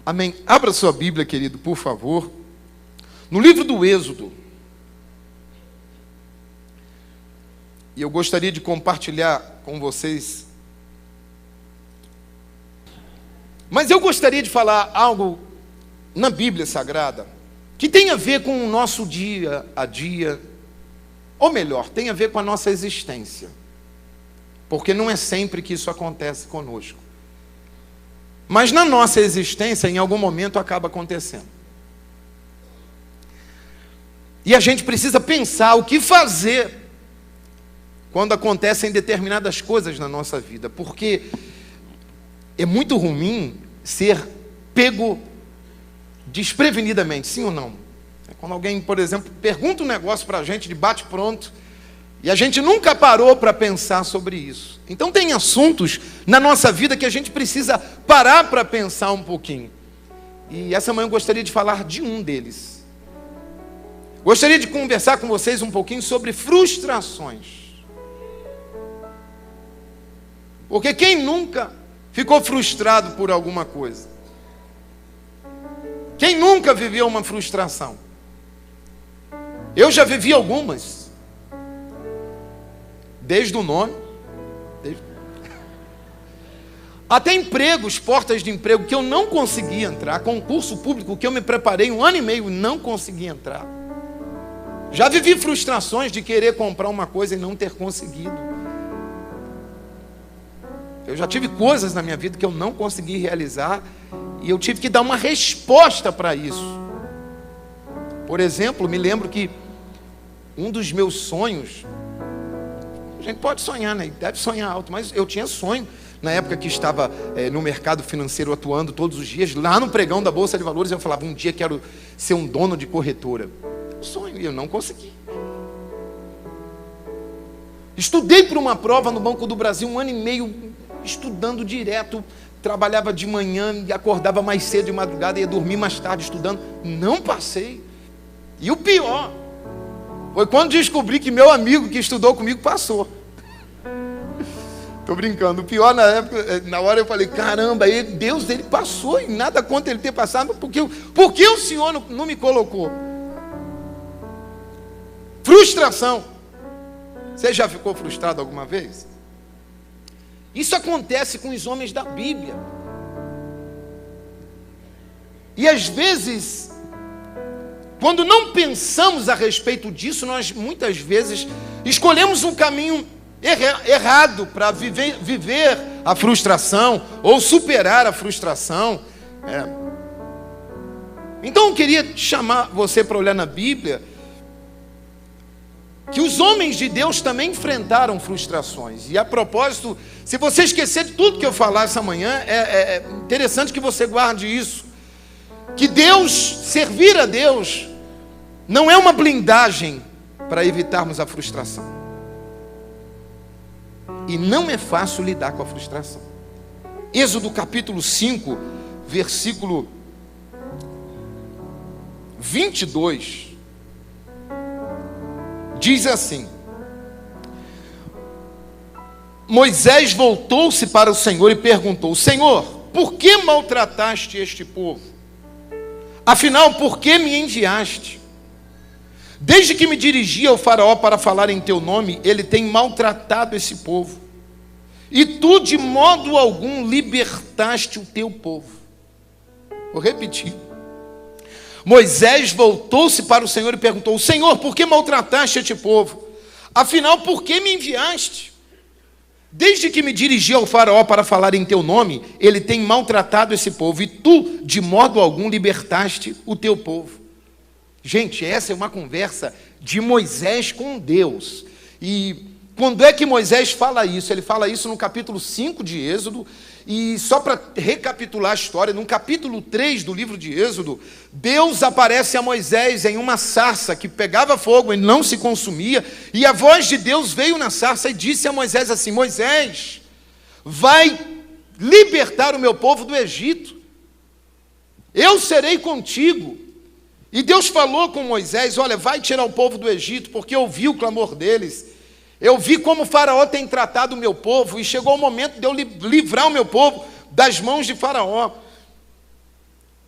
Amém. Abra sua Bíblia, querido, por favor. No livro do Êxodo. E eu gostaria de compartilhar com vocês. Mas eu gostaria de falar algo na Bíblia Sagrada que tem a ver com o nosso dia a dia, ou melhor, tem a ver com a nossa existência. Porque não é sempre que isso acontece conosco. Mas na nossa existência, em algum momento, acaba acontecendo. E a gente precisa pensar o que fazer quando acontecem determinadas coisas na nossa vida. Porque é muito ruim ser pego desprevenidamente, sim ou não? Quando alguém, por exemplo, pergunta um negócio para a gente de bate-pronto, e a gente nunca parou para pensar sobre isso. Então tem assuntos na nossa vida que a gente precisa parar para pensar um pouquinho. E essa manhã eu gostaria de falar de um deles. Gostaria de conversar com vocês um pouquinho sobre frustrações. Porque quem nunca ficou frustrado por alguma coisa? Quem nunca viveu uma frustração? Eu já vivi algumas. Desde o nome, até empregos, portas de emprego que eu não consegui entrar, concurso público que eu me preparei 1 ano e meio e não consegui entrar. Já vivi frustrações de querer comprar uma coisa e não ter conseguido. Eu já tive coisas na minha vida que eu não consegui realizar e eu tive que dar uma resposta para isso. Por exemplo, me lembro que um dos meus sonhos, a gente pode sonhar, né? Deve sonhar alto, mas eu tinha sonho na época que estava no mercado financeiro atuando todos os dias, lá no pregão da Bolsa de Valores, eu falava, um dia quero ser um dono de corretora. Um sonho, e eu não consegui. Estudei para uma prova no Banco do Brasil 1 ano e meio, estudando direto, trabalhava de manhã e acordava mais cedo de madrugada, ia dormir mais tarde estudando, não passei. E o pior foi quando descobri que meu amigo que estudou comigo passou. Estou brincando. O pior na época, na hora eu falei, caramba, Deus, ele passou e nada contra ele ter passado, por que o Senhor não me colocou? Frustração. Você já ficou frustrado alguma vez? Isso acontece com os homens da Bíblia. E às vezes, quando não pensamos a respeito disso, nós muitas vezes escolhemos um caminho errado para viver a frustração ou superar a frustração. Então eu queria chamar você para olhar na Bíblia que os homens de Deus também enfrentaram frustrações. E a propósito, se você esquecer de tudo que eu falar essa manhã, é interessante que você guarde isso. Que Deus, servir a Deus, não é uma blindagem para evitarmos a frustração. E não é fácil lidar com a frustração. Êxodo capítulo 5, versículo 22, diz assim: Moisés voltou-se para o Senhor e perguntou, Senhor, por que maltrataste este povo? Afinal, por que me enviaste? Desde que me dirigi ao faraó para falar em teu nome, ele tem maltratado esse povo. E tu de modo algum libertaste o teu povo. Vou repetir. Moisés voltou-se para o Senhor e perguntou, Senhor, por que maltrataste este povo? Afinal, por que me enviaste? Desde que me dirigi ao faraó para falar em teu nome, ele tem maltratado esse povo. E tu de modo algum libertaste o teu povo. Gente, essa é uma conversa de Moisés com Deus. E quando é que Moisés fala isso? Ele fala isso no capítulo 5 de Êxodo. E só para recapitular a história, no capítulo 3 do livro de Êxodo, Deus aparece a Moisés em uma sarça que pegava fogo e não se consumia. E a voz de Deus veio na sarça e disse a Moisés assim, Moisés, vai libertar o meu povo do Egito. Eu serei contigo. E Deus falou com Moisés, olha, vai tirar o povo do Egito, porque eu ouvi o clamor deles. Eu vi como o faraó tem tratado o meu povo, e chegou o momento de eu livrar o meu povo das mãos de faraó.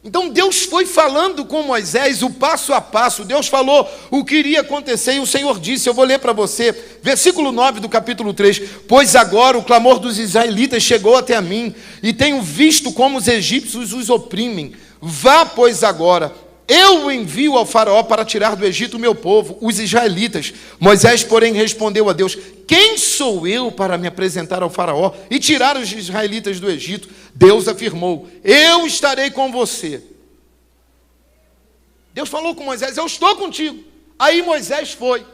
Então Deus foi falando com Moisés o passo a passo. Deus falou o que iria acontecer e o Senhor disse, eu vou ler para você, versículo 9 do capítulo 3. Pois agora o clamor dos israelitas chegou até a mim, e tenho visto como os egípcios os oprimem. Vá, pois, agora, eu envio ao faraó para tirar do Egito o meu povo, os israelitas. Moisés, porém, respondeu a Deus, quem sou eu para me apresentar ao faraó e tirar os israelitas do Egito? Deus afirmou, eu estarei com você. Deus falou com Moisés, eu estou contigo. Aí Moisés foi,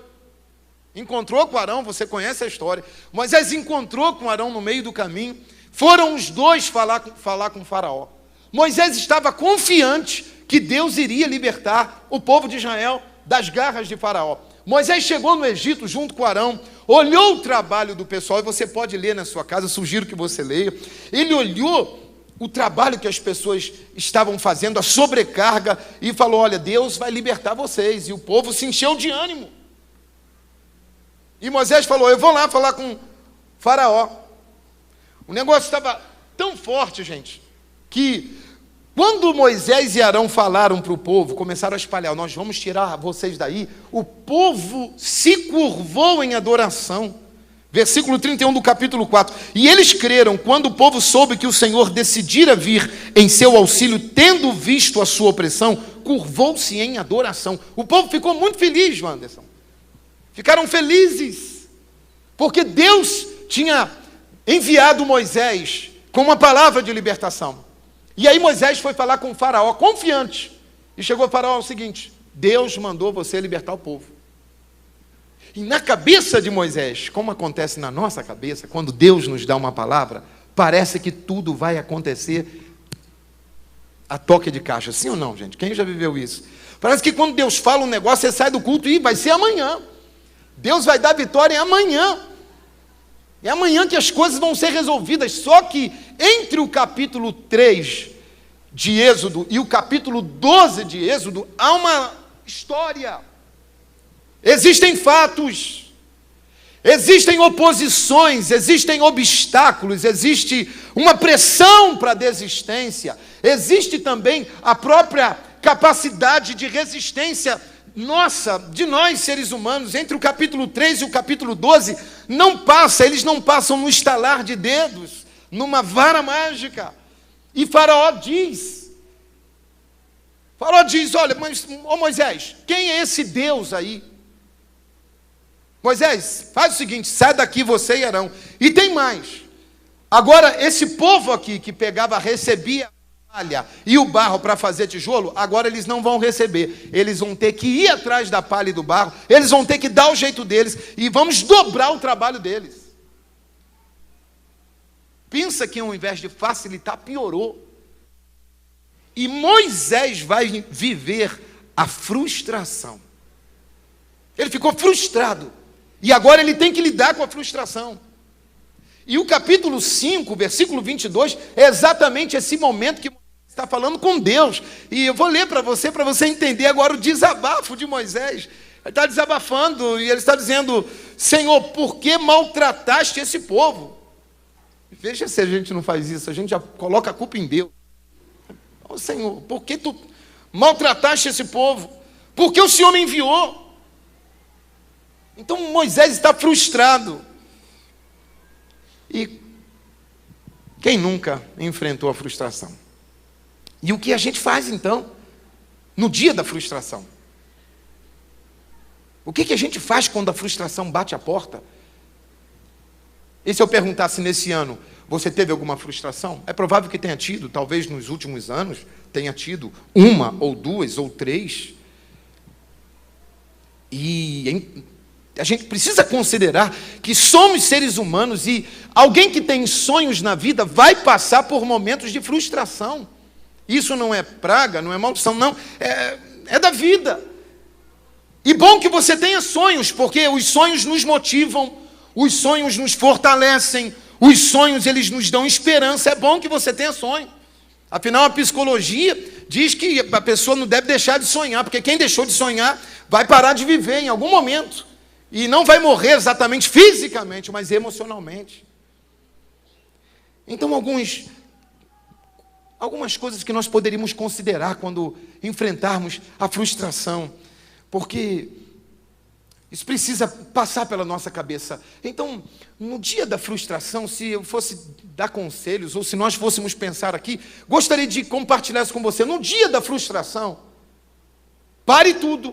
encontrou com Arão, você conhece a história. Moisés encontrou com Arão no meio do caminho, foram os dois falar com o faraó. Moisés estava confiante que Deus iria libertar o povo de Israel das garras de faraó. Moisés chegou no Egito junto com Arão, olhou o trabalho do pessoal, e você pode ler na sua casa, sugiro que você leia. Ele olhou o trabalho que as pessoas estavam fazendo, a sobrecarga, e falou, olha, Deus vai libertar vocês. E o povo se encheu de ânimo. E Moisés falou, eu vou lá falar com faraó. O negócio estava tão forte, gente, que quando Moisés e Arão falaram para o povo, começaram a espalhar, nós vamos tirar vocês daí, o povo se curvou em adoração. Versículo 31 do capítulo 4. E eles creram quando o povo soube que o Senhor decidira vir em seu auxílio, tendo visto a sua opressão, curvou-se em adoração. O povo ficou muito feliz, Wanderson. Ficaram felizes, porque Deus tinha enviado Moisés com uma palavra de libertação. E aí Moisés foi falar com o faraó, confiante. E chegou o faraó o seguinte, Deus mandou você libertar o povo. E na cabeça de Moisés, como acontece na nossa cabeça, quando Deus nos dá uma palavra, parece que tudo vai acontecer a toque de caixa. Sim ou não, gente? Quem já viveu isso? Parece que quando Deus fala um negócio, você sai do culto e vai ser amanhã. Deus vai dar vitória amanhã. É amanhã que as coisas vão ser resolvidas. Só que entre o capítulo 3 de Êxodo e o capítulo 12 de Êxodo, há uma história. Existem fatos, existem oposições, existem obstáculos, existe uma pressão para a desistência, existe também a própria capacidade de resistência nossa, de nós seres humanos. Entre o capítulo 3 e o capítulo 12, eles não passam no estalar de dedos, numa vara mágica. E Faraó diz, olha, mas, ô Moisés, quem é esse Deus aí? Moisés, faz o seguinte, sai daqui você e Arão. E tem mais. Agora, esse povo aqui que recebia a palha e o barro para fazer tijolo, agora eles não vão receber. Eles vão ter que ir atrás da palha e do barro, eles vão ter que dar o jeito deles, e vamos dobrar o trabalho deles. Pensa que ao invés de facilitar, piorou. E Moisés vai viver a frustração. Ele ficou frustrado. E agora ele tem que lidar com a frustração. E o capítulo 5, versículo 22, é exatamente esse momento que Moisés está falando com Deus. E eu vou ler para você entender agora o desabafo de Moisés. Ele está desabafando e ele está dizendo, Senhor, por que maltrataste esse povo? Veja se a gente não faz isso, a gente já coloca a culpa em Deus. Oh, Senhor, por que tu maltrataste esse povo? Por que o Senhor me enviou? Então Moisés está frustrado. E quem nunca enfrentou a frustração? E o que a gente faz então, no dia da frustração? O que a gente faz quando a frustração bate a porta? E se eu perguntasse nesse ano, você teve alguma frustração? É provável que tenha tido, talvez nos últimos anos tenha tido uma ou duas ou três. E a gente precisa considerar que somos seres humanos e alguém que tem sonhos na vida vai passar por momentos de frustração. Isso não é praga, não é maldição, não. É da vida. E bom que você tenha sonhos, porque os sonhos nos motivam, os sonhos nos fortalecem, os sonhos eles nos dão esperança. É bom que você tenha sonho. Afinal, a psicologia diz que a pessoa não deve deixar de sonhar, porque quem deixou de sonhar vai parar de viver em algum momento. E não vai morrer exatamente fisicamente, mas emocionalmente. Então, algumas coisas que nós poderíamos considerar quando enfrentarmos a frustração, porque isso precisa passar pela nossa cabeça. Então, no dia da frustração, se eu fosse dar conselhos, ou se nós fôssemos pensar aqui, gostaria de compartilhar isso com você. No dia da frustração, pare tudo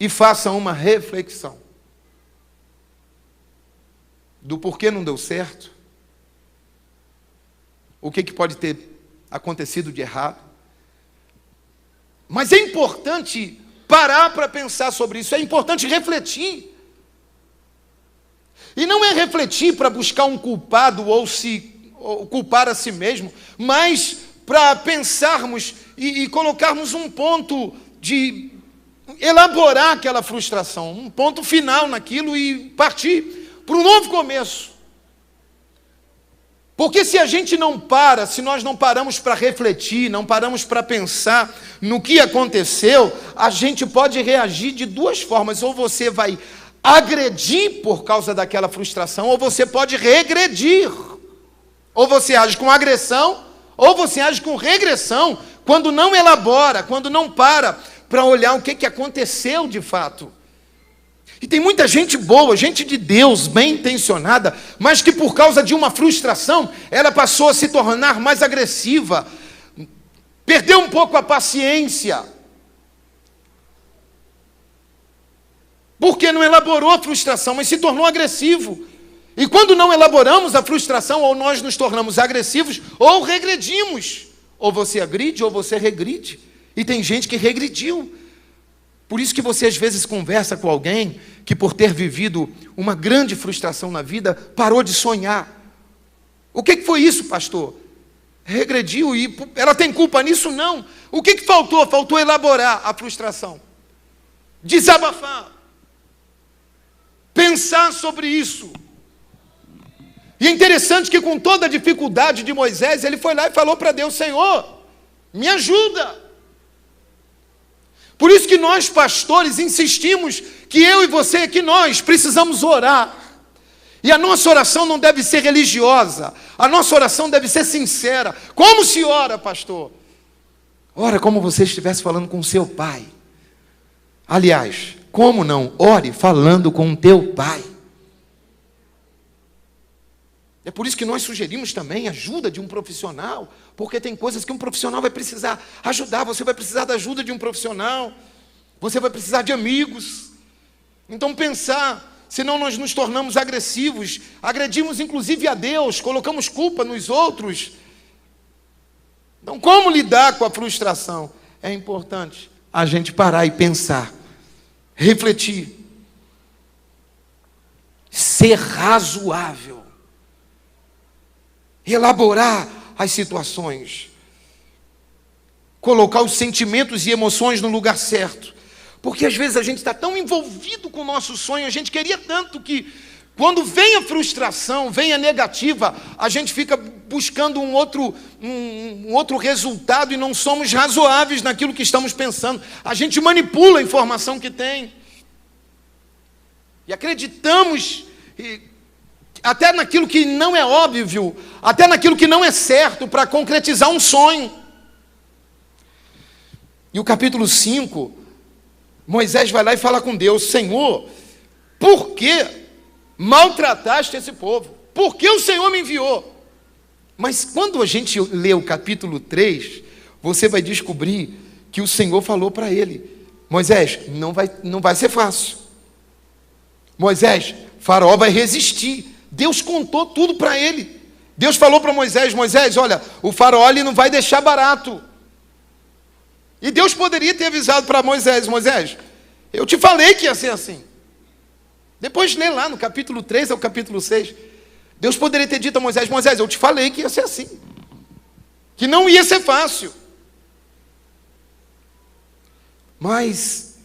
e faça uma reflexão do porquê não deu certo, o que pode ter acontecido de errado. Mas é importante parar para pensar sobre isso, é importante refletir. E não é refletir para buscar um culpado ou culpar a si mesmo, mas para pensarmos e colocarmos um ponto de elaborar aquela frustração, um ponto final naquilo e partir para um novo começo. Porque se a gente não para, se nós não paramos para refletir, não paramos para pensar no que aconteceu, a gente pode reagir de duas formas. Ou você vai agredir por causa daquela frustração, ou você pode regredir. Ou você age com agressão, ou você age com regressão, quando não elabora, quando não para olhar o que aconteceu de fato. E tem muita gente boa, gente de Deus, bem intencionada, mas que por causa de uma frustração, ela passou a se tornar mais agressiva, perdeu um pouco a paciência, porque não elaborou a frustração, mas se tornou agressivo. E quando não elaboramos a frustração, ou nós nos tornamos agressivos, ou regredimos. Ou você agride, ou você regride. E tem gente que regrediu. Por isso que você às vezes conversa com alguém que por ter vivido uma grande frustração na vida, parou de sonhar. O que foi isso, pastor? Regrediu e ela tem culpa nisso? Não. O que faltou? Faltou elaborar a frustração. Desabafar. Pensar sobre isso. E é interessante que com toda a dificuldade de Moisés, ele foi lá e falou para Deus: Senhor, me ajuda. Por isso que nós, pastores, insistimos que eu e você, que nós precisamos orar. E a nossa oração não deve ser religiosa. A nossa oração deve ser sincera. Como se ora, pastor? Ora como você estivesse falando com o seu pai. Aliás, como não? Ore falando com o teu pai. É por isso que nós sugerimos também ajuda de um profissional, porque tem coisas que um profissional vai precisar ajudar, você vai precisar da ajuda de um profissional, você vai precisar de amigos. Então pensar, senão nós nos tornamos agressivos, agredimos inclusive a Deus, colocamos culpa nos outros. Então como lidar com a frustração? É importante a gente parar e pensar, refletir, ser razoável, elaborar as situações, colocar os sentimentos e emoções no lugar certo, porque às vezes a gente está tão envolvido com o nosso sonho, a gente queria tanto que quando vem a frustração, vem a negativa, a gente fica buscando um outro resultado e não somos razoáveis naquilo que estamos pensando. A gente manipula a informação que tem e acreditamos até naquilo que não é óbvio, até naquilo que não é certo, para concretizar um sonho. E o capítulo 5, Moisés vai lá e fala com Deus: Senhor, por que maltrataste esse povo? Por que o Senhor me enviou? Mas quando a gente lê o capítulo 3, você vai descobrir que o Senhor falou para ele: Moisés, não vai ser fácil. Moisés, Faraó vai resistir. Deus contou tudo para ele. Deus falou para Moisés: Moisés, olha, o Faraó ele não vai deixar barato. E Deus poderia ter avisado para Moisés: Moisés, eu te falei que ia ser assim. Depois lê lá no capítulo 3 ao capítulo 6. Deus poderia ter dito a Moisés: Moisés, eu te falei que ia ser assim, que não ia ser fácil. Mas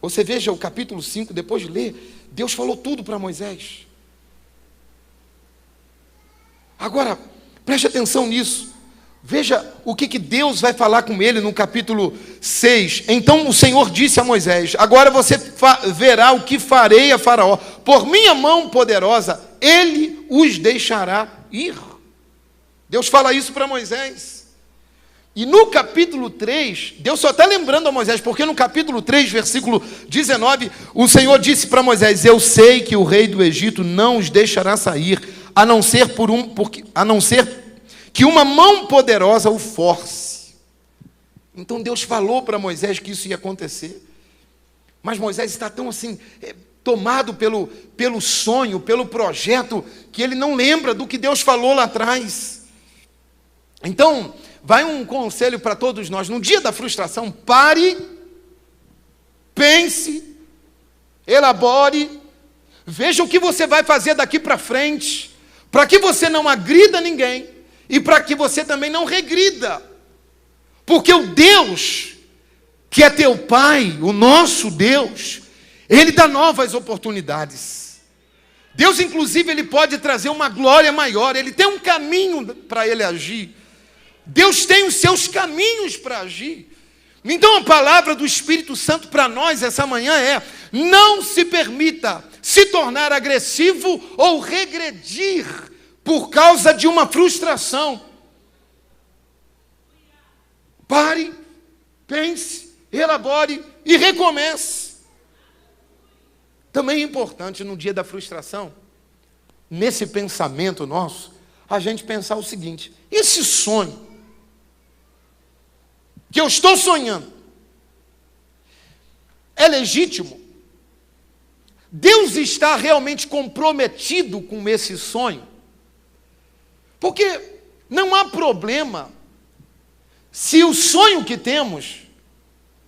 você veja o capítulo 5, depois de ler, Deus falou tudo para Moisés. Agora, preste atenção nisso. Veja o que Deus vai falar com ele no capítulo 6. Então o Senhor disse a Moisés: agora você verá o que farei a Faraó. Por minha mão poderosa, ele os deixará ir. Deus fala isso para Moisés. E no capítulo 3, Deus só está lembrando a Moisés, porque no capítulo 3, versículo 19, o Senhor disse para Moisés: eu sei que o rei do Egito não os deixará sair, a não ser que uma mão poderosa o force. Então Deus falou para Moisés que isso ia acontecer. Mas Moisés está tão assim, tomado pelo sonho, pelo projeto, que ele não lembra do que Deus falou lá atrás. Então, vai um conselho para todos nós: no dia da frustração, pare, pense, elabore, veja o que você vai fazer daqui para frente, para que você não agrida ninguém e para que você também não regrida. Porque o Deus, que é teu Pai, o nosso Deus, Ele dá novas oportunidades. Deus, inclusive, Ele pode trazer uma glória maior, Ele tem um caminho para Ele agir. Deus tem os seus caminhos para agir. Então a palavra do Espírito Santo para nós essa manhã é: não se permita se tornar agressivo ou regredir por causa de uma frustração. Pare, pense, elabore e recomece. Também é importante no dia da frustração, nesse pensamento nosso, a gente pensar o seguinte: esse sonho que eu estou sonhando é legítimo? Deus está realmente comprometido com esse sonho? Porque não há problema se o sonho que temos,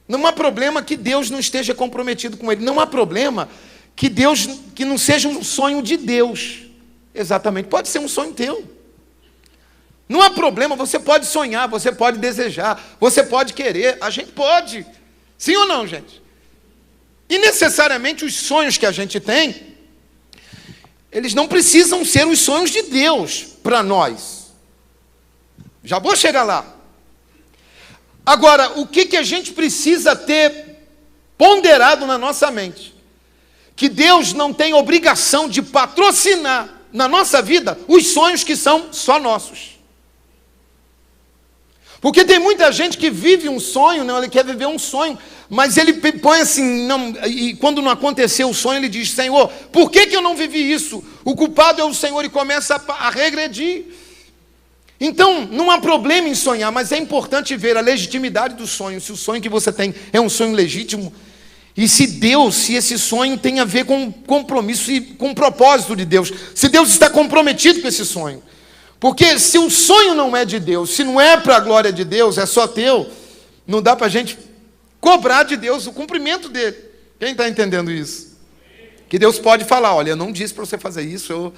não há problema que Deus não esteja comprometido com ele. Não há problema que não seja um sonho de Deus. Exatamente, pode ser um sonho teu. Não há problema, você pode sonhar, você pode desejar, você pode querer, a gente pode. Sim ou não, gente? E necessariamente os sonhos que a gente tem, eles não precisam ser os sonhos de Deus para nós. Já vou chegar lá. Agora, o que a gente precisa ter ponderado na nossa mente? Que Deus não tem obrigação de patrocinar na nossa vida os sonhos que são só nossos. Porque tem muita gente que vive um sonho, não, ele quer viver um sonho, mas ele põe assim, não, e quando não aconteceu o sonho, ele diz: Senhor, por que eu não vivi isso? O culpado é o Senhor, e começa a regredir. Então, não há problema em sonhar, mas é importante ver a legitimidade do sonho, se o sonho que você tem é um sonho legítimo, e se esse sonho tem a ver com compromisso e com propósito de Deus, se Deus está comprometido com esse sonho. Porque se o sonho não é de Deus, se não é para a glória de Deus, é só teu, não dá para a gente cobrar de Deus o cumprimento dele. Quem está entendendo isso? Que Deus pode falar: olha, eu não disse para você fazer isso,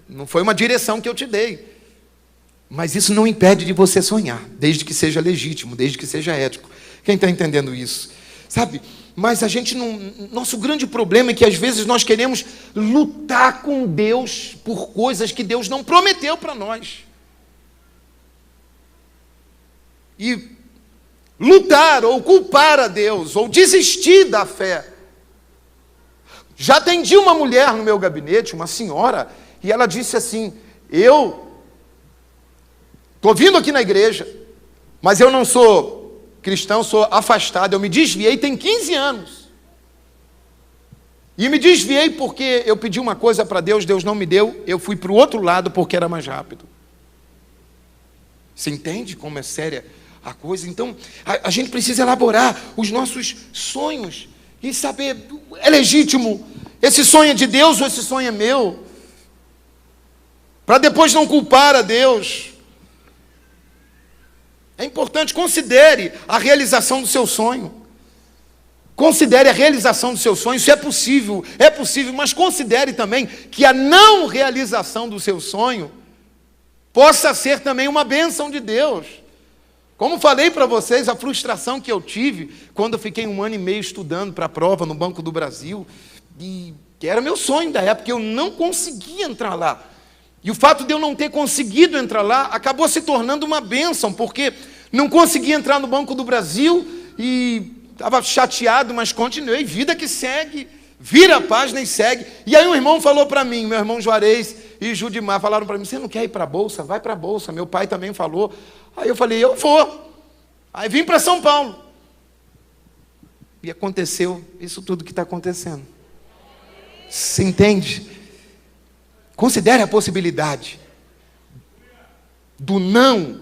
não foi uma direção que eu te dei. Mas isso não impede de você sonhar, desde que seja legítimo, desde que seja ético. Quem está entendendo isso? Sabe? Mas a gente não... Nosso grande problema é que às vezes nós queremos lutar com Deus por coisas que Deus não prometeu para nós. E lutar ou culpar a Deus, ou desistir da fé. Já atendi uma mulher no meu gabinete, uma senhora, e ela disse assim: eu estou vindo aqui na igreja, mas eu não sou cristão, sou afastado, eu me desviei tem 15 anos. E me desviei porque eu pedi uma coisa para Deus, Deus não me deu, eu fui para o outro lado porque era mais rápido. Você entende como é séria a coisa? Então, a gente precisa elaborar os nossos sonhos e saber: é legítimo? Esse sonho é de Deus ou esse sonho é meu? Para depois não culpar a Deus. É importante, considere a realização do seu sonho. Considere a realização do seu sonho. Isso é possível, mas considere também que a não realização do seu sonho possa ser também uma bênção de Deus. Como falei para vocês, a frustração que eu tive quando eu fiquei 1 ano e meio estudando para a prova no Banco do Brasil, e que era meu sonho da época, eu não conseguia entrar lá. E o fato de eu não ter conseguido entrar lá acabou se tornando uma bênção, porque não consegui entrar no Banco do Brasil e estava chateado, mas continuei, vida que segue, vira a página e segue. E aí um irmão falou para mim, meu irmão Juarez e Judimar falaram para mim, você não quer ir para a Bolsa? Vai para a Bolsa. Meu pai também falou. Aí eu falei, eu vou. Aí vim para São Paulo. E aconteceu isso tudo que está acontecendo. Você entende? Considere a possibilidade do não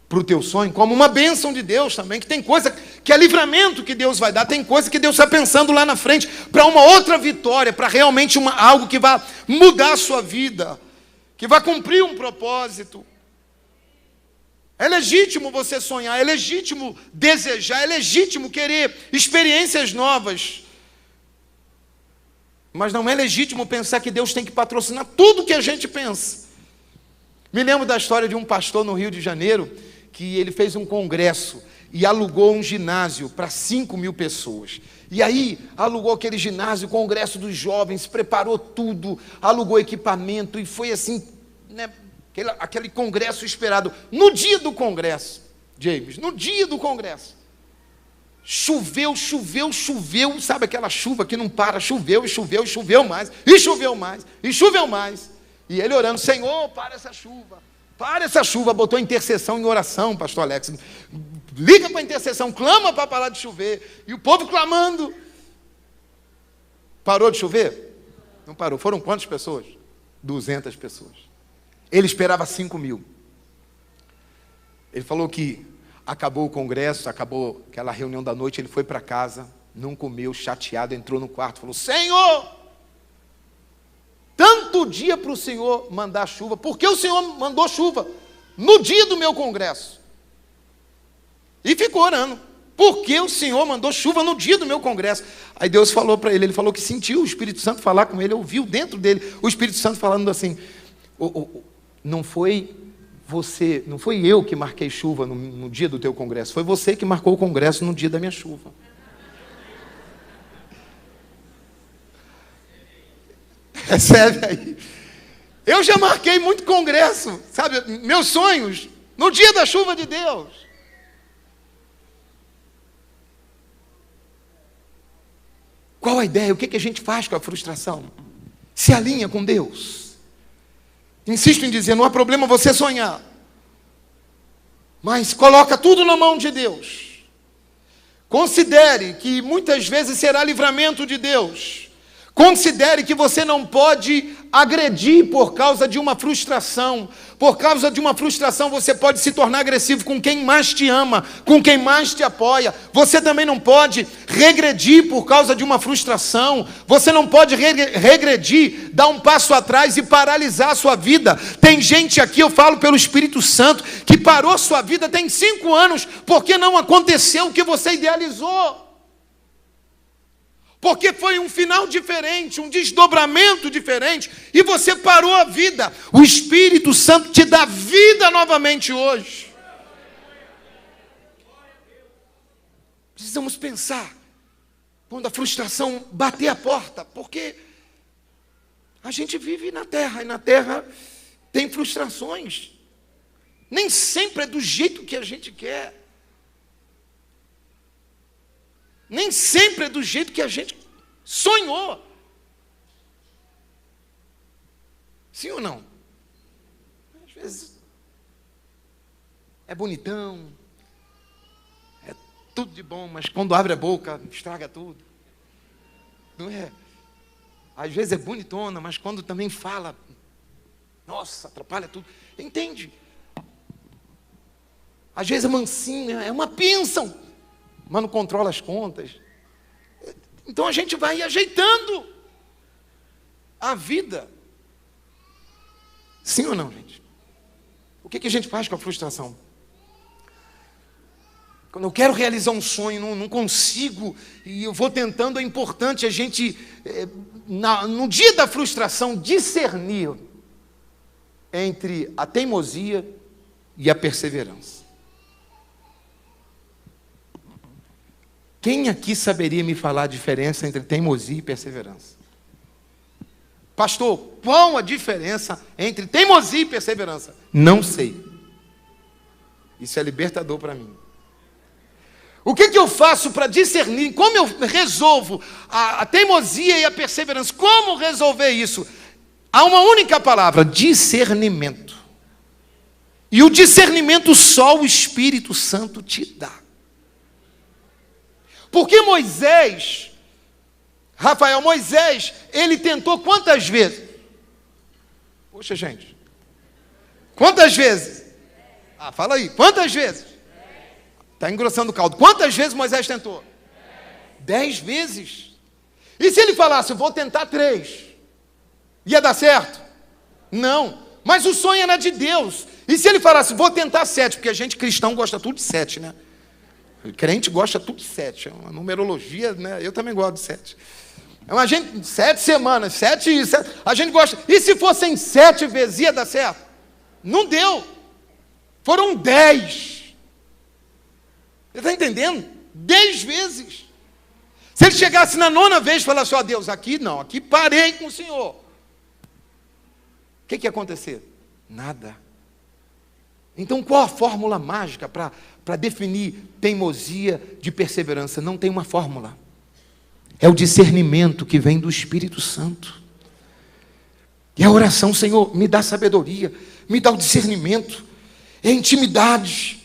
para o teu sonho como uma bênção de Deus também, que tem coisa que é livramento que Deus vai dar, tem coisa que Deus está pensando lá na frente para uma outra vitória, para realmente algo que vai mudar a sua vida, que vai cumprir um propósito. É legítimo você sonhar, é legítimo desejar, é legítimo querer experiências novas, mas não é legítimo pensar que Deus tem que patrocinar tudo que a gente pensa. Me lembro da história de um pastor no Rio de Janeiro, que ele fez um congresso e alugou um ginásio para 5.000 pessoas. E aí, alugou aquele ginásio, congresso dos jovens, preparou tudo, alugou equipamento, e foi assim, né, aquele congresso esperado. No dia do congresso, James, no dia do congresso, choveu, sabe aquela chuva que não para, choveu, e choveu, e choveu mais, e choveu mais, e choveu mais. E ele orando, Senhor, para essa chuva, botou intercessão em oração, pastor Alex, liga para a intercessão, clama para parar de chover, e o povo clamando. Parou de chover? Não parou. Foram quantas pessoas? 200 pessoas. Ele esperava 5.000. Ele falou que acabou o congresso, acabou aquela reunião da noite, ele foi para casa, não comeu, chateado, entrou no quarto, falou, Senhor, tanto dia para o Senhor mandar chuva, porque o Senhor mandou chuva no dia do meu congresso. E ficou orando, porque o Senhor mandou chuva no dia do meu congresso. Aí Deus falou para ele falou que sentiu o Espírito Santo falar com ele, ouviu dentro dele o Espírito Santo falando assim, não foi você, não foi eu que marquei chuva no dia do teu congresso, foi você que marcou o congresso no dia da minha chuva. Recebe aí. Eu já marquei muito congresso, sabe, meus sonhos, no dia da chuva de Deus. Qual a ideia? O que a gente faz com a frustração? Se alinha com Deus. Insisto em dizer, não há problema você sonhar, mas coloca tudo na mão de Deus. Considere que muitas vezes será livramento de Deus. Considere que você não pode agredir por causa de uma frustração. Por causa de uma frustração você pode se tornar agressivo com quem mais te ama, com quem mais te apoia. Você também não pode regredir por causa de uma frustração. Você não pode regredir, dar um passo atrás e paralisar a sua vida. Tem gente aqui, eu falo pelo Espírito Santo, que parou sua vida tem 5 anos porque não aconteceu o que você idealizou. Porque foi um final diferente, um desdobramento diferente, e você parou a vida. O Espírito Santo te dá vida novamente hoje. Precisamos pensar, quando a frustração bater a porta, porque a gente vive na terra, e na terra tem frustrações. Nem sempre é do jeito que a gente quer. Nem sempre é do jeito que a gente sonhou. Sim ou não? Às vezes é bonitão, é tudo de bom, mas quando abre a boca, estraga tudo. Não é? Às vezes é bonitona, mas quando também fala, nossa, atrapalha tudo. Entende? Às vezes é mansinha, é uma bênção, mas não controla as contas. Então a gente vai ajeitando a vida. Sim ou não, gente? O que a gente faz com a frustração? Quando eu quero realizar um sonho, não consigo, e eu vou tentando, é importante a gente, no dia da frustração, discernir entre a teimosia e a perseverança. Quem aqui saberia me falar a diferença entre teimosia e perseverança? Pastor, qual a diferença entre teimosia e perseverança? Não sei. Isso é libertador para mim. O que eu faço para discernir? Como eu resolvo a teimosia e a perseverança? Como resolver isso? Há uma única palavra: discernimento. E o discernimento só o Espírito Santo te dá. Porque Moisés, ele tentou quantas vezes? Poxa, gente. Quantas vezes? Fala aí. Quantas vezes? Está engrossando o caldo. Quantas vezes Moisés tentou? 10 vezes. E se ele falasse, eu vou tentar 3? Ia dar certo? Não. Mas o sonho era de Deus. E se ele falasse, vou tentar 7? Porque a gente cristão gosta tudo de 7, né? O crente gosta tudo de 7. É uma numerologia, né? Eu também gosto de 7. A gente, 7 semanas, 7, a gente gosta. E se fossem 7 vezes, ia dar certo? Não deu. Foram 10. Você está entendendo? 10 vezes. Se ele chegasse na 9ª vez e falasse, ó Deus, aqui não, aqui parei com o Senhor. O que ia acontecer? Nada. Então qual a fórmula mágica para definir teimosia de perseverança? Não tem uma fórmula. É o discernimento que vem do Espírito Santo. E a oração, Senhor, me dá sabedoria, me dá o discernimento, é intimidade.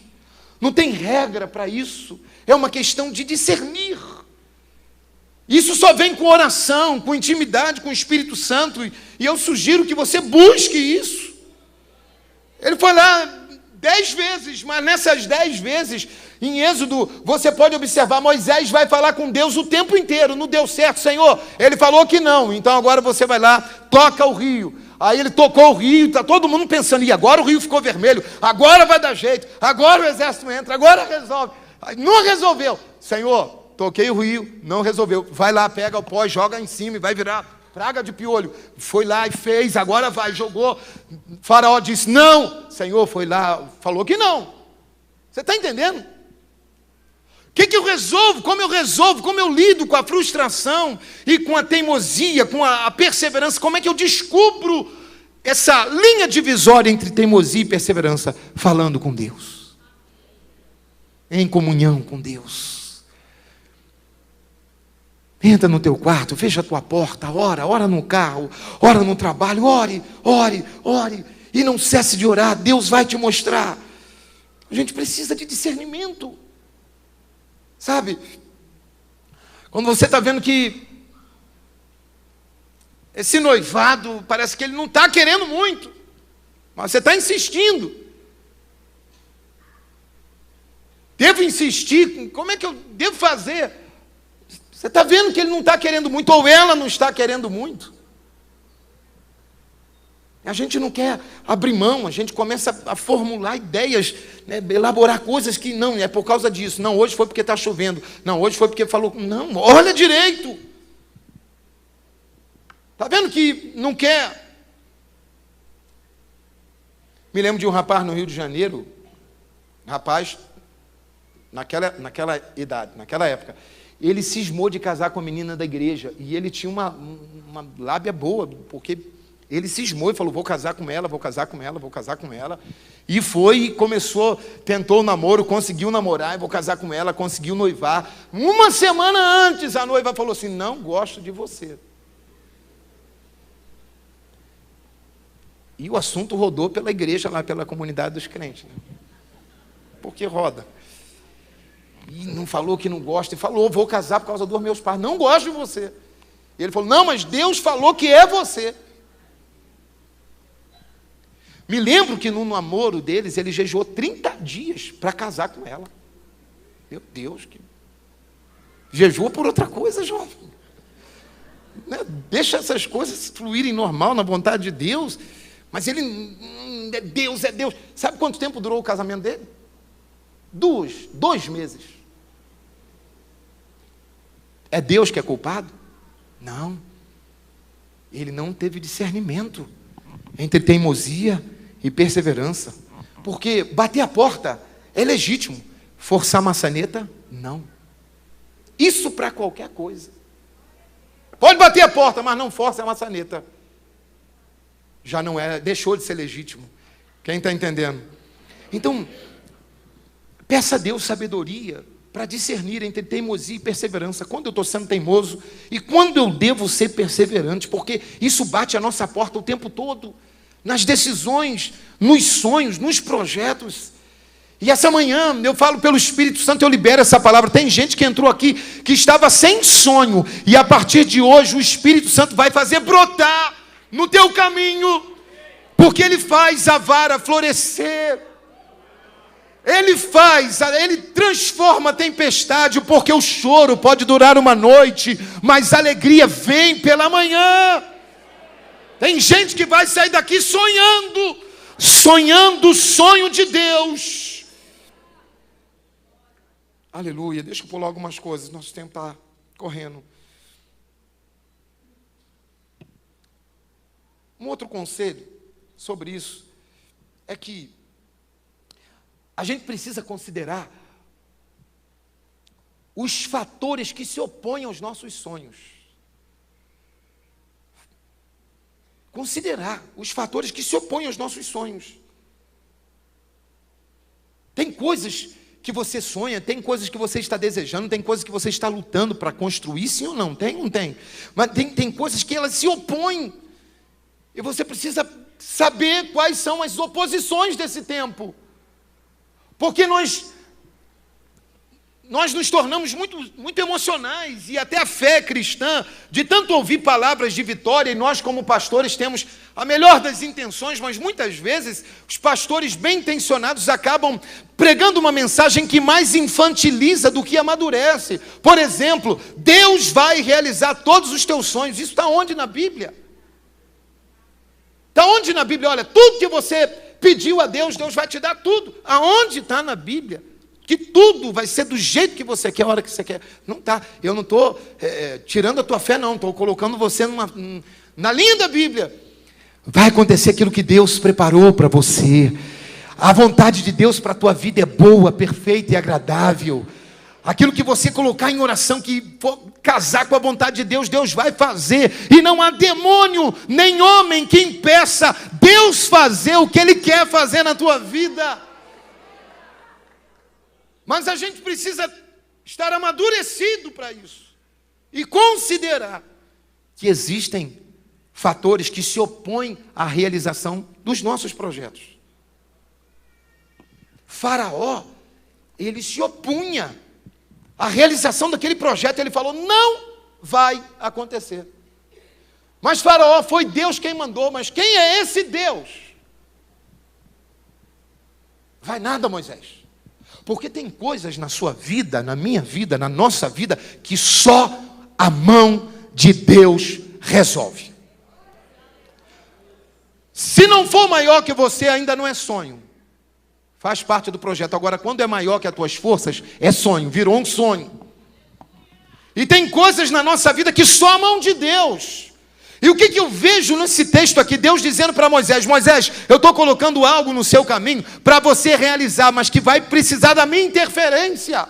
Não tem regra para isso. É uma questão de discernir. Isso só vem com oração, com intimidade, com o Espírito Santo. E eu sugiro que você busque isso. Ele foi lá 10 vezes, mas nessas 10 vezes, em Êxodo, você pode observar, Moisés vai falar com Deus o tempo inteiro. Não deu certo, Senhor. Ele falou que não. Então agora você vai lá, toca o rio. Aí ele tocou o rio, está todo mundo pensando, e agora o rio ficou vermelho, agora vai dar jeito, agora o exército entra, agora resolve. Aí não resolveu. Senhor, toquei o rio, não resolveu. Vai lá, pega o pó, joga em cima e vai virar praga de piolho. Foi lá e fez, agora vai, jogou. Faraó disse, não. Senhor foi lá, falou que não. Você está entendendo? O que eu resolvo? Como eu lido com a frustração e com a teimosia, com a perseverança? Como é que eu descubro essa linha divisória entre teimosia e perseverança? Falando com Deus, em comunhão com Deus. Entra no teu quarto, fecha a tua porta, ora no carro, ora no trabalho, ore, e não cesse de orar, Deus vai te mostrar. A gente precisa de discernimento. Sabe, quando você está vendo que esse noivado parece que ele não está querendo muito, mas você está insistindo. Devo insistir? Como é que eu devo fazer? Você está vendo que ele não está querendo muito, ou ela não está querendo muito. A gente não quer abrir mão, a gente começa a formular ideias, né, elaborar coisas que não, é por causa disso. Não, hoje foi porque está chovendo. Não, hoje foi porque falou. Não, olha direito. Está vendo que não quer? Me lembro de um rapaz no Rio de Janeiro, naquela idade, naquela época, ele cismou de casar com a menina da igreja, e ele tinha uma lábia boa, porque ele cismou e falou, vou casar com ela, e foi e começou, tentou o namoro, conseguiu namorar, vou casar com ela, conseguiu noivar. Uma semana antes, a noiva falou assim, não gosto de você. E o assunto rodou pela igreja, lá pela comunidade dos crentes, né? Porque roda. E não falou que não gosta, e falou, vou casar por causa dos meus pais, não gosto de você. E ele falou, não, mas Deus falou que é você. Me lembro que no namoro deles, ele jejuou 30 dias para casar com ela. Meu Deus, que jejua por outra coisa, jovem. Né? Deixa essas coisas fluírem normal, na vontade de Deus. Mas ele, é Deus. Sabe quanto tempo durou o casamento dele? 2 meses. É Deus que é culpado? Não. Ele não teve discernimento entre teimosia e perseverança. Porque bater a porta é legítimo. Forçar a maçaneta, não. Isso para qualquer coisa. Pode bater a porta, mas não force a maçaneta. Já não é, deixou de ser legítimo. Quem está entendendo? Então, peça a Deus sabedoria para discernir entre teimosia e perseverança, quando eu estou sendo teimoso e quando eu devo ser perseverante, porque isso bate a nossa porta o tempo todo, nas decisões, nos sonhos, nos projetos. E essa manhã, eu falo pelo Espírito Santo, eu libero essa palavra. Tem gente que entrou aqui, que estava sem sonho, e a partir de hoje o Espírito Santo vai fazer brotar no teu caminho, porque Ele faz a vara florescer. Ele transforma a tempestade, porque o choro pode durar uma noite, mas a alegria vem pela manhã. Tem gente que vai sair daqui sonhando o sonho de Deus. Aleluia. Deixa eu pular algumas coisas, nosso tempo está correndo. Um outro conselho sobre isso é que a gente precisa considerar os fatores que se opõem aos nossos sonhos. Considerar os fatores que se opõem aos nossos sonhos. Tem coisas que você sonha, tem coisas que você está desejando, tem coisas que você está lutando para construir, sim ou não? Tem ou não tem? Mas tem coisas que elas se opõem. E você precisa saber quais são as oposições desse tempo. Porque nós nos tornamos muito emocionais, e até a fé cristã, de tanto ouvir palavras de vitória, e nós como pastores temos a melhor das intenções, mas muitas vezes os pastores bem intencionados acabam pregando uma mensagem que mais infantiliza do que amadurece. Por exemplo, Deus vai realizar todos os teus sonhos. Isso está onde na Bíblia? Está onde na Bíblia? Olha, tudo que você pediu a Deus, Deus vai te dar tudo. Aonde está na Bíblia? Que tudo vai ser do jeito que você quer, a hora que você quer. Não está. Eu não estou tirando a tua fé, não. Estou colocando você na linha da Bíblia. Vai acontecer aquilo que Deus preparou para você. A vontade de Deus para a tua vida é boa, perfeita e agradável. Aquilo que você colocar em oração, que for casar com a vontade de Deus, Deus vai fazer. E não há demônio, nem homem que impeça Deus fazer o que Ele quer fazer na tua vida. Mas a gente precisa estar amadurecido para isso. E considerar que existem fatores que se opõem à realização dos nossos projetos. Faraó, ele se opunha à realização daquele projeto. Ele falou, não vai acontecer. Mas Faraó, foi Deus quem mandou. Mas quem é esse Deus? Vai nada, Moisés. Porque tem coisas na sua vida, na minha vida, na nossa vida, que só a mão de Deus resolve. Se não for maior que você, ainda não é sonho. Faz parte do projeto. Agora, quando é maior que as tuas forças, é sonho, virou um sonho. E tem coisas na nossa vida que só a mão de Deus. E o que eu vejo nesse texto aqui? Deus dizendo para Moisés, Moisés, eu estou colocando algo no seu caminho para você realizar, mas que vai precisar da minha interferência.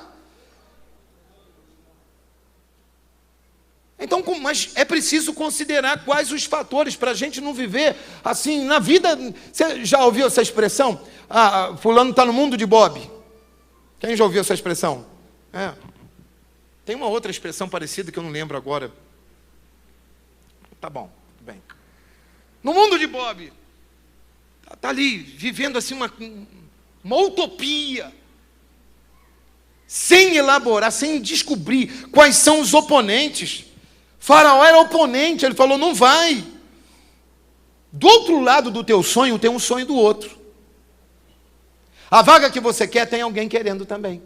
Então, mas é preciso considerar quais os fatores para a gente não viver assim na vida. Você já ouviu essa expressão? Fulano está no mundo de Bob. Quem já ouviu essa expressão? Tem uma outra expressão parecida que eu não lembro agora. Tá bom, tudo bem. No mundo de Bob, está ali, vivendo assim uma utopia, sem elaborar, sem descobrir quais são os oponentes. Faraó era oponente, ele falou, não vai. Do outro lado do teu sonho, tem um sonho do outro. A vaga que você quer, tem alguém querendo também.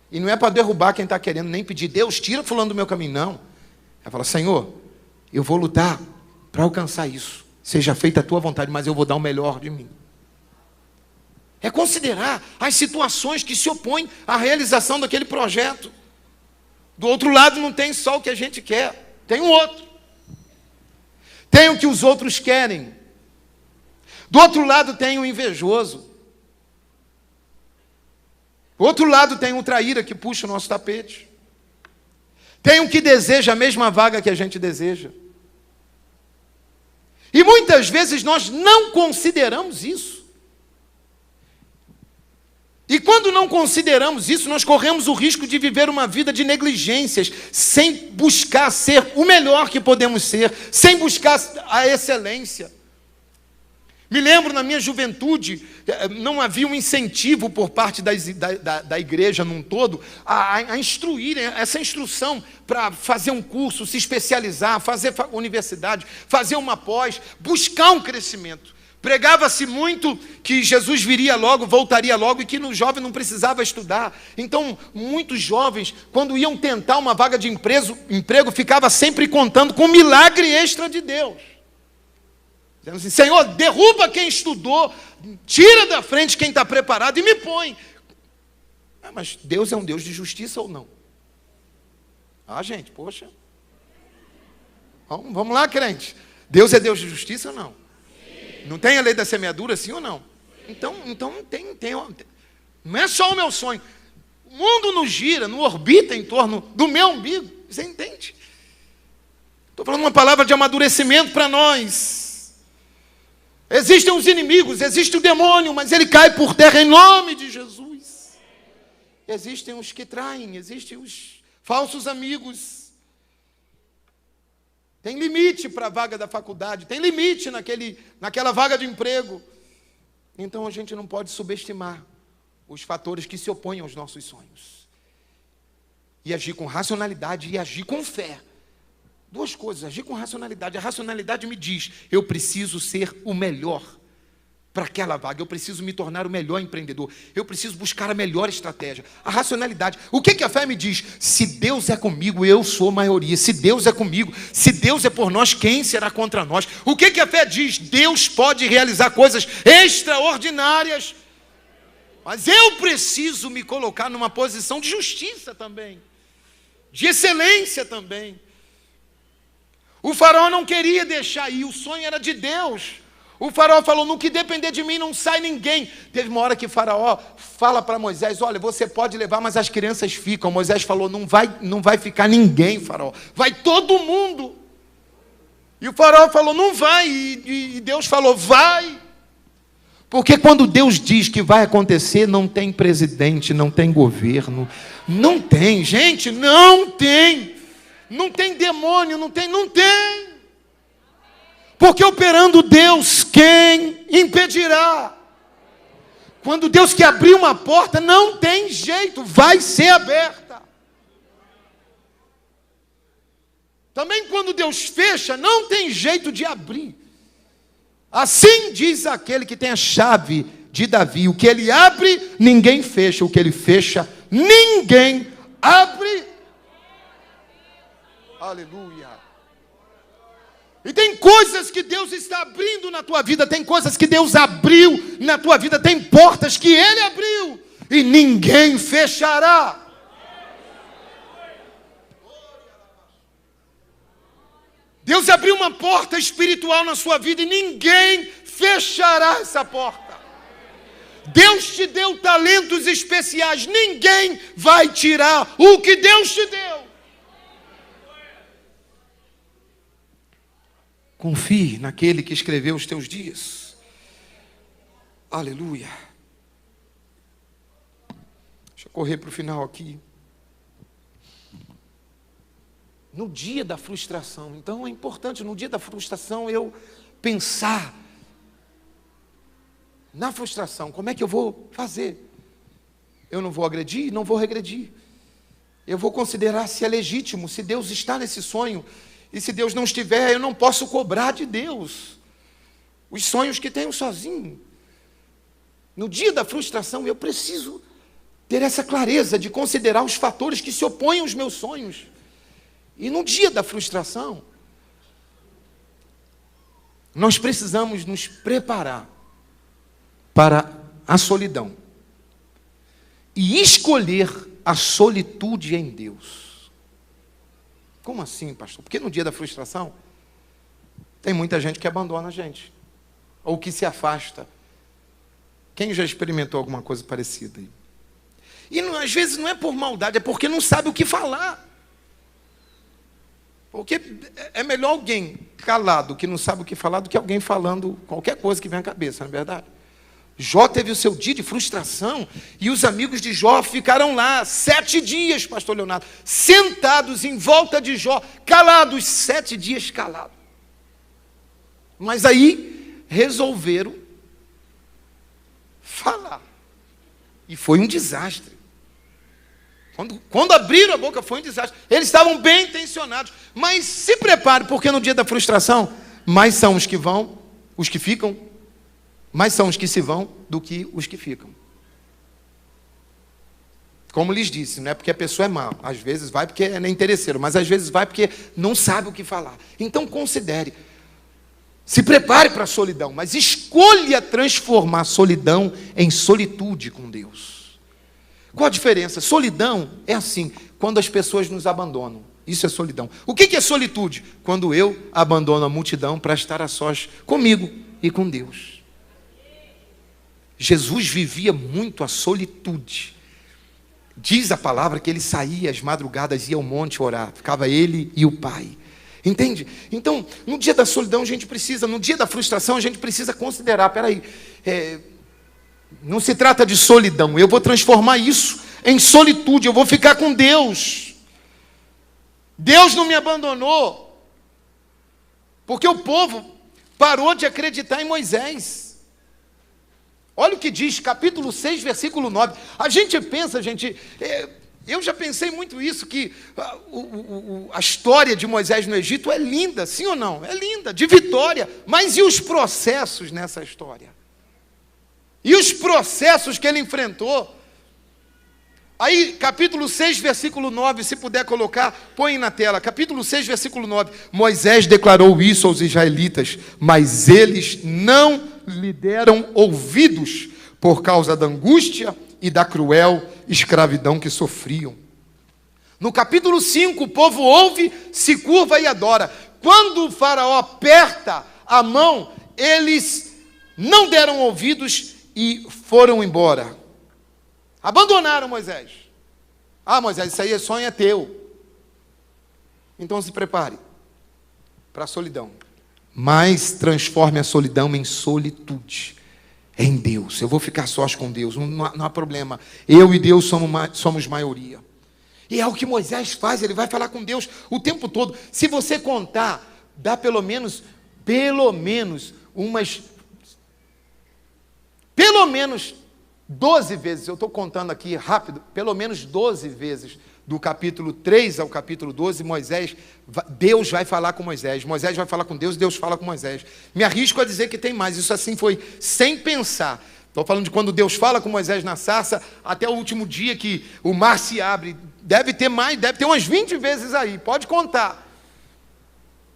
E não é para derrubar quem está querendo, nem pedir, Deus, tira fulano do meu caminho, não. Ela fala, Senhor, eu vou lutar para alcançar isso. Seja feita a tua vontade, mas eu vou dar o melhor de mim. É considerar as situações que se opõem à realização daquele projeto. Do outro lado não tem só o que a gente quer, tem um outro. Tem o que os outros querem. Do outro lado tem o invejoso. Do outro lado tem o traíra que puxa o nosso tapete. Tem o que deseja a mesma vaga que a gente deseja. E muitas vezes nós não consideramos isso. E quando não consideramos isso, nós corremos o risco de viver uma vida de negligências, sem buscar ser o melhor que podemos ser, sem buscar a excelência. Me lembro, na minha juventude, não havia um incentivo por parte da igreja num todo a instruir, essa instrução para fazer um curso, se especializar, fazer universidade, fazer uma pós, buscar um crescimento. Pregava-se muito que Jesus viria logo, voltaria logo e que o jovem não precisava estudar. Então, muitos jovens, quando iam tentar uma vaga de emprego, ficava sempre contando com um milagre extra de Deus. Dizendo assim: Senhor, derruba quem estudou, tira da frente quem está preparado e me põe. Mas Deus é um Deus de justiça ou não? Gente, poxa. Vamos lá, crente. Deus é Deus de justiça ou não? Não tem a lei da semeadura, sim ou não? Então não é só o meu sonho. O mundo não gira, não orbita em torno do meu umbigo. Você entende? Estou falando uma palavra de amadurecimento para nós. Existem os inimigos, existe o demônio, mas ele cai por terra em nome de Jesus. Existem os que traem, existem os falsos amigos. Tem limite para a vaga da faculdade, tem limite naquela vaga de emprego. Então a gente não pode subestimar os fatores que se opõem aos nossos sonhos. E agir com racionalidade e agir com fé. Duas coisas, agir com racionalidade. A racionalidade me diz: eu preciso ser o melhor para aquela vaga, eu preciso me tornar o melhor empreendedor, eu preciso buscar a melhor estratégia. A racionalidade, o que a fé me diz? Se Deus é comigo, eu sou maioria. Se Deus é comigo, se Deus é por nós, quem será contra nós? O que a fé diz? Deus pode realizar coisas extraordinárias, mas eu preciso me colocar numa posição de justiça também, de excelência também. O faraó não queria deixar ir, o sonho era de Deus. O faraó falou: no que depender de mim não sai ninguém. Teve uma hora que o faraó fala para Moisés: olha, você pode levar, mas as crianças ficam. Moisés falou: não vai ficar ninguém, faraó, vai todo mundo. E o faraó falou: não vai, e Deus falou: vai. Porque quando Deus diz que vai acontecer, não tem presidente, não tem governo, não tem, gente, não tem demônio, não tem. Porque operando Deus, quem impedirá? Quando Deus quer abrir uma porta, não tem jeito, vai ser aberta. Também quando Deus fecha, não tem jeito de abrir. Assim diz aquele que tem a chave de Davi: o que ele abre, ninguém fecha; o que ele fecha, ninguém abre. Aleluia. E tem coisas que Deus está abrindo na tua vida, tem coisas que Deus abriu na tua vida, tem portas que Ele abriu e ninguém fechará. Deus abriu uma porta espiritual na sua vida e ninguém fechará essa porta. Deus te deu talentos especiais, ninguém vai tirar o que Deus te deu. Confie naquele que escreveu os teus dias. Aleluia. Deixa eu correr para o final aqui. No dia da frustração, então é importante no dia da frustração eu pensar na frustração, como é que eu vou fazer? Eu não vou agredir, não vou regredir. Eu vou considerar se é legítimo, se Deus está nesse sonho. E se Deus não estiver, eu não posso cobrar de Deus os sonhos que tenho sozinho. No dia da frustração, eu preciso ter essa clareza de considerar os fatores que se opõem aos meus sonhos. E no dia da frustração, nós precisamos nos preparar para a solidão e escolher a solitude em Deus. Como assim, pastor? Porque no dia da frustração, tem muita gente que abandona a gente, ou que se afasta. Quem já experimentou alguma coisa parecida aí? E às vezes não é por maldade, é porque não sabe o que falar. Porque é melhor alguém calado, que não sabe o que falar, do que alguém falando qualquer coisa que vem à cabeça, não é verdade? Jó teve o seu dia de frustração, e os amigos de Jó ficaram lá 7 dias, pastor Leonardo, sentados em volta de Jó, calados, 7 dias calados. Mas aí resolveram falar, e foi um desastre. Quando abriram a boca foi um desastre. Eles estavam bem intencionados, mas se prepare, porque no dia da frustração, mais são os que vão, os que ficam, mais são os que se vão do que os que ficam. Como lhes disse, não é porque a pessoa é má, às vezes vai porque é interesseiro, mas às vezes vai porque não sabe o que falar. Então considere, se prepare para a solidão, mas escolha transformar a solidão em solitude com Deus. Qual a diferença? Solidão é assim, quando as pessoas nos abandonam. Isso é solidão. O que é solitude? Quando eu abandono a multidão para estar a sós comigo e com Deus. Jesus vivia muito a solitude. Diz a palavra que ele saía às madrugadas, ia ao monte orar. Ficava ele e o Pai. Entende? Então, no dia da solidão a gente precisa, no dia da frustração a gente precisa considerar, peraí, não se trata de solidão, eu vou transformar isso em solitude, eu vou ficar com Deus. Deus não me abandonou, porque o povo parou de acreditar em Moisés. Olha o que diz, capítulo 6, versículo 9. A gente pensa, eu já pensei muito isso, que a história de Moisés no Egito é linda, sim ou não? É linda, de vitória, mas e os processos nessa história? E os processos que ele enfrentou? Aí, capítulo 6, versículo 9, se puder colocar, põe na tela. Capítulo 6, versículo 9. Moisés declarou isso aos israelitas, mas eles não lhe deram ouvidos por causa da angústia e da cruel escravidão que sofriam. No capítulo 5, o povo ouve, se curva e adora. Quando o faraó aperta a mão, eles não deram ouvidos e foram embora. Abandonaram Moisés. Ah, Moisés, isso aí é sonho, é teu. Então se prepare para a solidão. Mas transforme a solidão em solitude. Em Deus. Eu vou ficar sós com Deus, não há problema. Eu e Deus somos maioria. E é o que Moisés faz, ele vai falar com Deus o tempo todo. Se você contar, dá pelo menos 12 vezes, eu estou contando aqui rápido, pelo menos 12 vezes, do capítulo 3 ao capítulo 12, Deus vai falar com Moisés. Moisés vai falar com Deus, Deus fala com Moisés. Me arrisco a dizer que tem mais, isso assim foi sem pensar. Estou falando de quando Deus fala com Moisés na sarça, até o último dia que o mar se abre. Deve ter mais, deve ter umas 20 vezes aí, pode contar.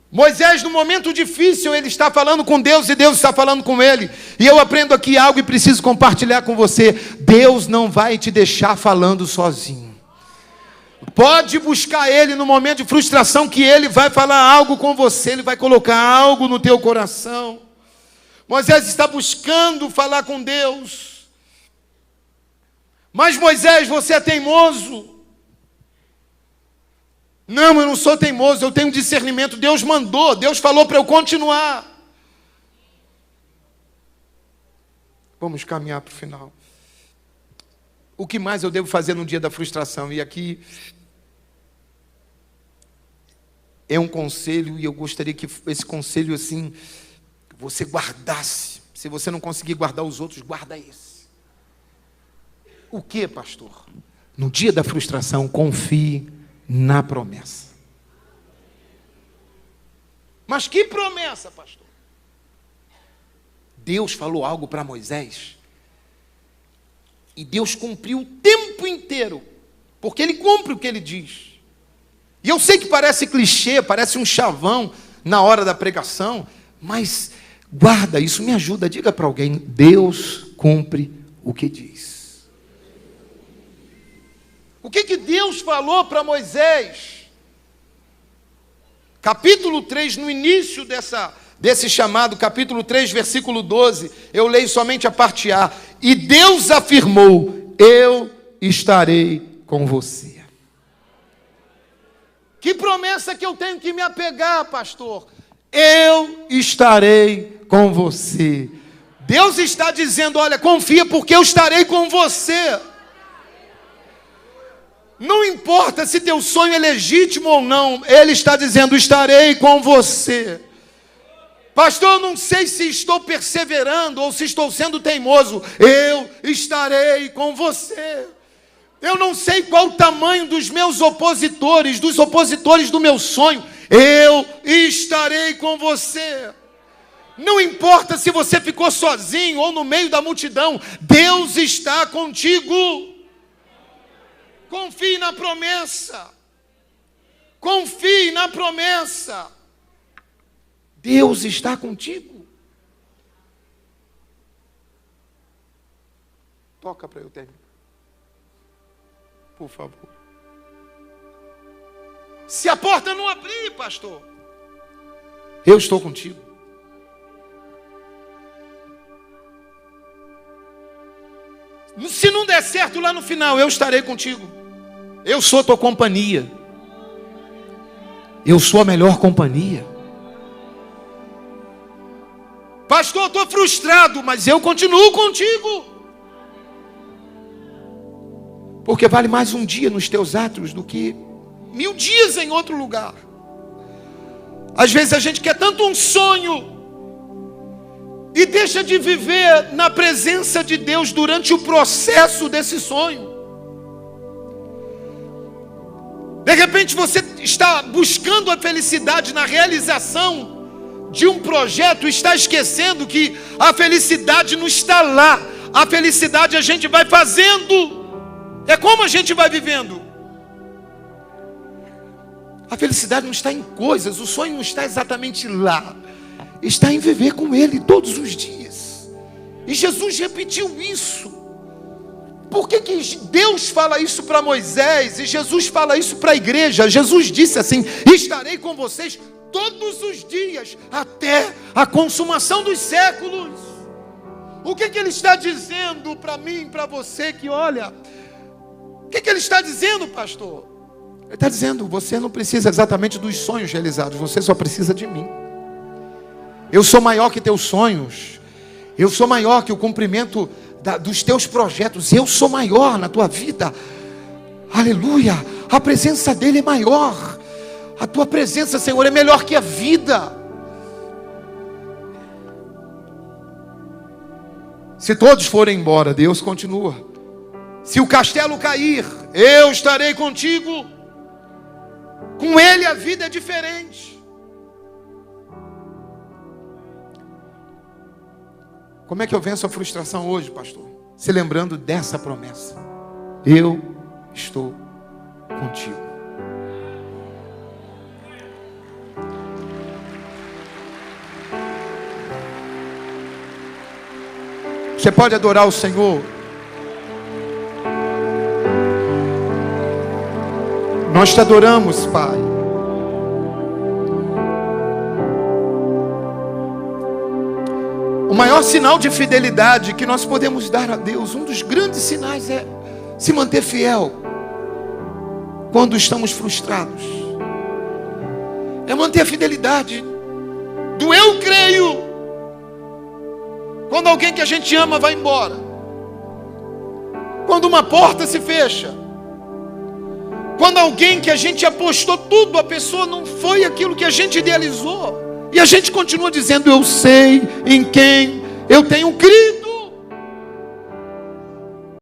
Moisés, no momento difícil, ele está falando com Deus e Deus está falando com ele. E eu aprendo aqui algo e preciso compartilhar com você. Deus não vai te deixar falando sozinho. Pode buscar Ele no momento de frustração, que Ele vai falar algo com você, Ele vai colocar algo no teu coração. Moisés está buscando falar com Deus. Mas Moisés, você é teimoso. Não, eu não sou teimoso, eu tenho discernimento. Deus mandou, Deus falou para eu continuar. Vamos caminhar para o final. O que mais eu devo fazer no dia da frustração? E aqui é um conselho, e eu gostaria que esse conselho, assim, você guardasse. Se você não conseguir guardar os outros, guarda esse. O que, pastor? No dia da frustração, confie na promessa. Mas que promessa, pastor? Deus falou algo para Moisés, e Deus cumpriu o tempo inteiro, porque Ele cumpre o que Ele diz. E eu sei que parece clichê, parece um chavão na hora da pregação, mas guarda isso, me ajuda, diga para alguém: Deus cumpre o que diz. O que Deus falou para Moisés? Capítulo 3, no início desse chamado, capítulo 3, versículo 12, eu leio somente a parte A. E Deus afirmou: eu estarei com você. Que promessa que eu tenho que me apegar, pastor? Eu estarei com você. Deus está dizendo: olha, confia, porque eu estarei com você. Não importa se teu sonho é legítimo ou não, Ele está dizendo: estarei com você. Pastor, eu não sei se estou perseverando ou se estou sendo teimoso. Eu estarei com você. Eu não sei qual o tamanho dos meus opositores, dos opositores do meu sonho. Eu estarei com você. Não importa se você ficou sozinho ou no meio da multidão, Deus está contigo. Confie na promessa. Confie na promessa. Deus está contigo. Toca para eu terminar, por favor. Se a porta não abrir, pastor, eu estou contigo. Se não der certo lá no final, eu estarei contigo. Eu sou a tua companhia. Eu sou a melhor companhia. Pastor, eu estou frustrado, mas eu continuo contigo. Porque vale mais um dia nos teus atos do que 1000 dias em outro lugar. Às vezes a gente quer tanto um sonho e deixa de viver na presença de Deus durante o processo desse sonho. De repente você está buscando a felicidade na realização de um projeto, está esquecendo que a felicidade não está lá. A felicidade a gente vai fazendo. É como a gente vai vivendo. A felicidade não está em coisas, o sonho não está exatamente lá. Está em viver com Ele todos os dias. E Jesus repetiu isso. Por que Deus fala isso para Moisés e Jesus fala isso para a igreja? Jesus disse assim: estarei com vocês todos os dias, até a consumação dos séculos. O que Ele está dizendo para mim, para você que olha? O que Ele está dizendo, pastor? Ele está dizendo: você não precisa exatamente dos sonhos realizados, você só precisa de mim. Eu sou maior que teus sonhos. Eu sou maior que o cumprimento dos teus projetos. Eu sou maior na tua vida. Aleluia. A presença dele é maior. A tua presença, Senhor, é melhor que a vida. Se todos forem embora, Deus continua. Se o castelo cair, eu estarei contigo. Com Ele a vida é diferente. Como é que eu venço a frustração hoje, pastor? Se lembrando dessa promessa: eu estou contigo. Você pode adorar o Senhor. Nós te adoramos, Pai. O maior sinal de fidelidade que nós podemos dar a Deus, um dos grandes sinais, é se manter fiel quando estamos frustrados. É manter a fidelidade do eu creio. Quando alguém que a gente ama vai embora. Quando uma porta se fecha. Quando alguém que a gente apostou tudo, a pessoa não foi aquilo que a gente idealizou. E a gente continua dizendo: eu sei em quem eu tenho crido.